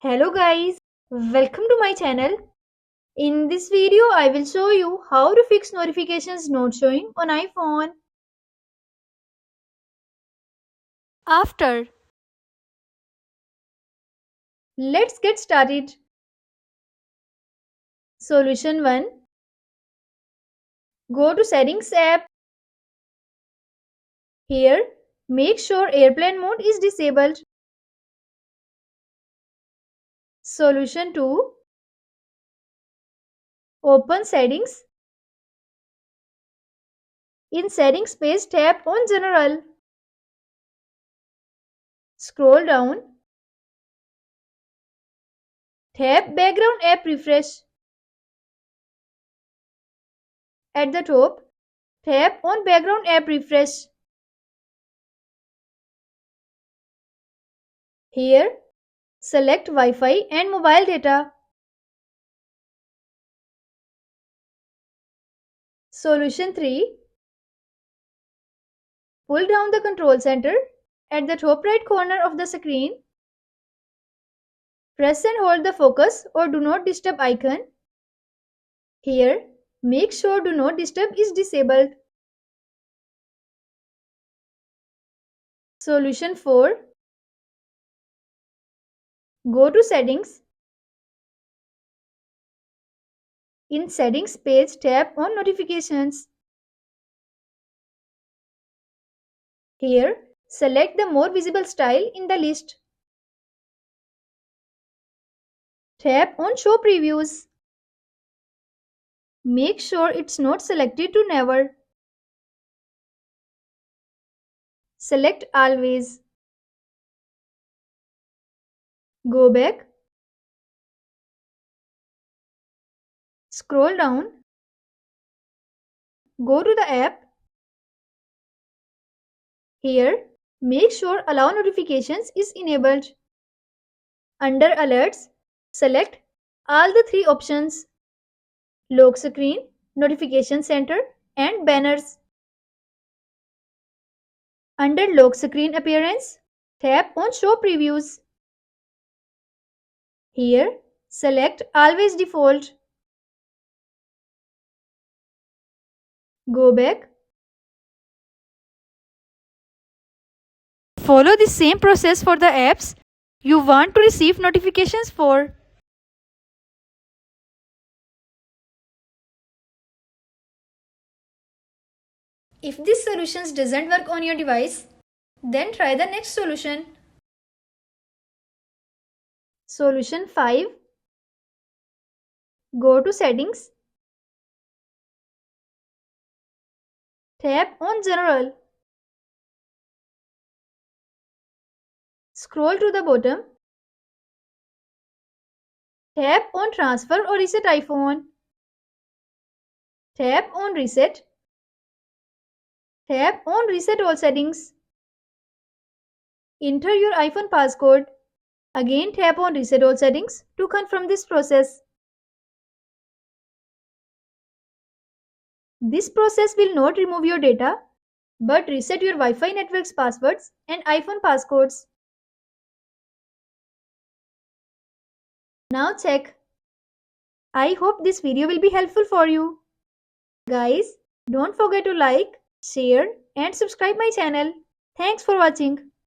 Hello guys, welcome to my channel. In this video, I will show you how to fix notifications not showing on iPhone. After, let's get started. Solution 1. Go to Settings app. Here, make sure airplane mode is disabled. Solution 2. Open Settings. In Settings page, tap on General. Scroll down. Tap Background App Refresh. At the top, tap on Background App Refresh. Here, select Wi-Fi and mobile data. Solution 3. Pull down the control center at the top right corner of the screen. Press and hold the focus or do not disturb icon. Here, make sure do not disturb is disabled. Solution 4. Go to Settings. In Settings page, tap on Notifications. Here, select the more visible style in the list. Tap on Show Previews. Make sure it's not selected to Never. Select Always. Go back. Scroll down. Go to the app. Here, make sure Allow Notifications is enabled. Under Alerts, select all the three options: Lock Screen, Notification Center, and Banners. Under Lock Screen Appearance, tap on Show Previews. Here, select Always Default. Go back. Follow the same process for the apps you want to receive notifications for. If this solution doesn't work on your device, then try the next solution. Solution 5. Go to Settings. Tap on General. Scroll to the bottom. Tap on Transfer or Reset iPhone. Tap on Reset. Tap on Reset All Settings. Enter your iPhone passcode. Again tap on Reset All Settings to confirm this process. This process will not remove your data, but reset your Wi-Fi network's passwords and iPhone passcodes. Now check. I hope this video will be helpful for you. Guys, don't forget to like, share and subscribe my channel. Thanks for watching.